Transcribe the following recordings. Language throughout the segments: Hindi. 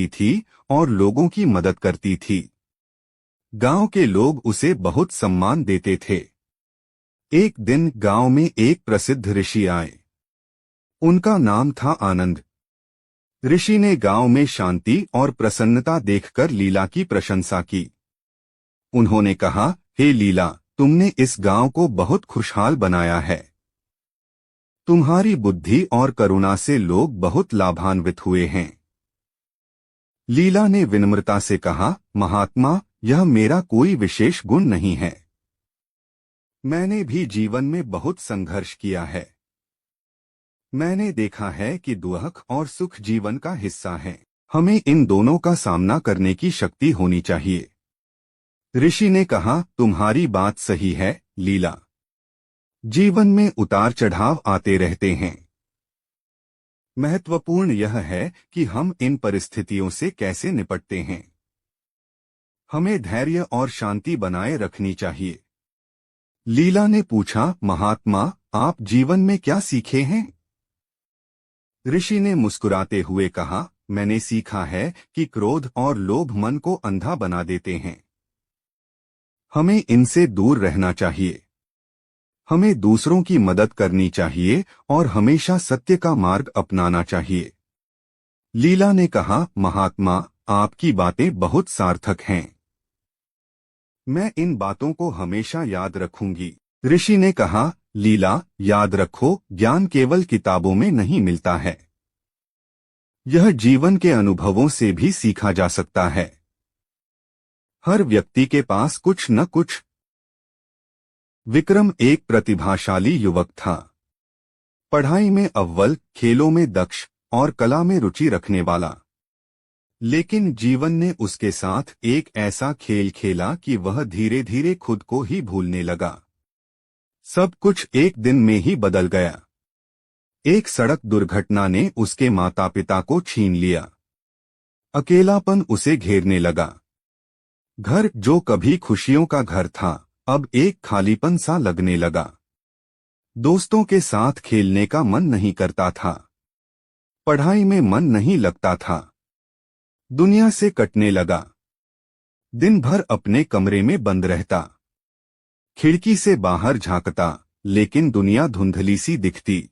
थी और लोगों की मदद करती थी। गांव के लोग उसे बहुत सम्मान देते थे। एक दिन गांव में एक प्रसिद्ध ऋषि आए। उनका नाम था आनंद। ऋषि ने गांव में शांति और प्रसन्नता देखकर लीला की प्रशंसा की। उन्होंने कहा, हे लीला, तुमने इस गांव को बहुत खुशहाल बनाया है। तुम्हारी बुद्धि और करुणा से लोग बहुत लाभान्वित हुए हैं। लीला ने विनम्रता से कहा, महात्मा, यह मेरा कोई विशेष गुण नहीं है। मैंने भी जीवन में बहुत संघर्ष किया है। मैंने देखा है कि दुख और सुख जीवन का हिस्सा है। हमें इन दोनों का सामना करने की शक्ति होनी चाहिए। ऋषि ने कहा, तुम्हारी बात सही है, लीला। जीवन में उतार चढ़ाव आते रहते हैं। महत्वपूर्ण यह है कि हम इन परिस्थितियों से कैसे निपटते हैं। हमें धैर्य और शांति बनाए रखनी चाहिए। लीला ने पूछा, महात्मा, आप जीवन में क्या सीखे हैं? ऋषि ने मुस्कुराते हुए कहा, मैंने सीखा है कि क्रोध और लोभ मन को अंधा बना देते हैं। हमें इनसे दूर रहना चाहिए। हमें दूसरों की मदद करनी चाहिए और हमेशा सत्य का मार्ग अपनाना चाहिए। लीला ने कहा, महात्मा, आपकी बातें बहुत सार्थक हैं। मैं इन बातों को हमेशा याद रखूंगी। ऋषि ने कहा, लीला, याद रखो, ज्ञान केवल किताबों में नहीं मिलता है। यह जीवन के अनुभवों से भी सीखा जा सकता है। हर व्यक्ति के पास कुछ न कुछ। विक्रम एक प्रतिभाशाली युवक था। पढ़ाई में अव्वल, खेलों में दक्ष और कला में रुचि रखने वाला। लेकिन जीवन ने उसके साथ एक ऐसा खेल खेला कि वह धीरे धीरे खुद को ही भूलने लगा। सब कुछ एक दिन में ही बदल गया। एक सड़क दुर्घटना ने उसके माता पिता को छीन लिया। अकेलापन उसे घेरने लगा। घर जो कभी खुशियों का घर था, अब एक खालीपन सा लगने लगा। दोस्तों के साथ खेलने का मन नहीं करता था। पढ़ाई में मन नहीं लगता था। दुनिया से कटने लगा। दिन भर अपने कमरे में बंद रहता। खिड़की से बाहर झांकता, लेकिन दुनिया धुंधली सी दिखती।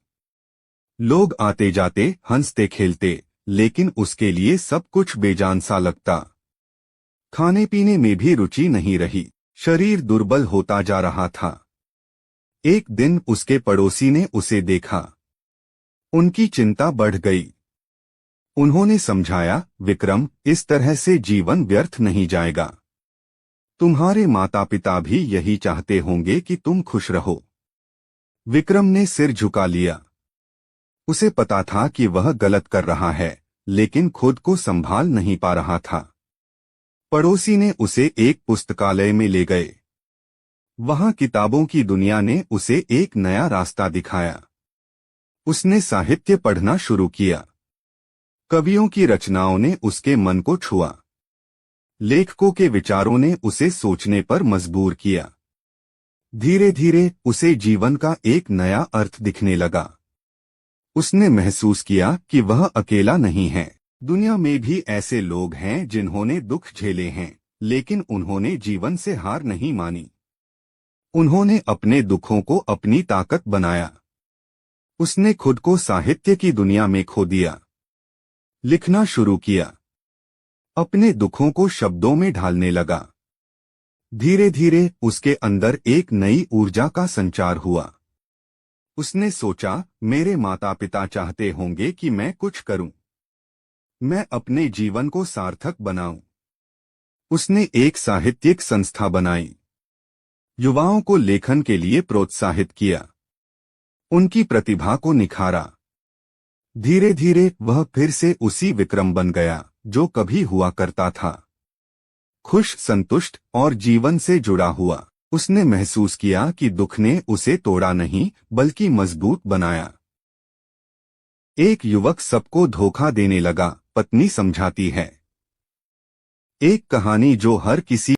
लोग आते जाते, हंसते खेलते, लेकिन उसके लिए सब कुछ बेजान सा लगता। खाने पीने में भी रुचि नहीं रही। शरीर दुर्बल होता जा रहा था। एक दिन उसके पड़ोसी ने उसे देखा। उनकी चिंता बढ़ गई। उन्होंने समझाया, विक्रम, इस तरह से जीवन व्यर्थ नहीं जाएगा। तुम्हारे माता पिता भी यही चाहते होंगे कि तुम खुश रहो। विक्रम ने सिर झुका लिया। उसे पता था कि वह गलत कर रहा है, लेकिन खुद को संभाल नहीं पा रहा था। पड़ोसी ने उसे एक पुस्तकालय में ले गए। वहां किताबों की दुनिया ने उसे एक नया रास्ता दिखाया। उसने साहित्य पढ़ना शुरू किया। कवियों की रचनाओं ने उसके मन को छुआ। लेखकों के विचारों ने उसे सोचने पर मजबूर किया। धीरे धीरे उसे जीवन का एक नया अर्थ दिखने लगा। उसने महसूस किया कि वह अकेला नहीं है। दुनिया में भी ऐसे लोग हैं जिन्होंने दुख झेले हैं, लेकिन उन्होंने जीवन से हार नहीं मानी। उन्होंने अपने दुखों को अपनी ताकत बनाया। उसने खुद को साहित्य की दुनिया में खो दिया। लिखना शुरू किया। अपने दुखों को शब्दों में ढालने लगा। धीरे धीरे उसके अंदर एक नई ऊर्जा का संचार हुआ। उसने सोचा, मेरे माता पिता चाहते होंगे कि मैं कुछ करूं। मैं अपने जीवन को सार्थक बनाऊं। उसने एक साहित्यिक संस्था बनाई। युवाओं को लेखन के लिए प्रोत्साहित किया। उनकी प्रतिभा को निखारा। धीरे धीरे वह फिर से उसी विक्रम बन गया जो कभी हुआ करता था। खुश, संतुष्ट और जीवन से जुड़ा हुआ। उसने महसूस किया कि दुख ने उसे तोड़ा नहीं, बल्कि मजबूत बनाया। एक युवक सबको धोखा देने लगा, पत्नी समझाती है। एक कहानी जो हर किसी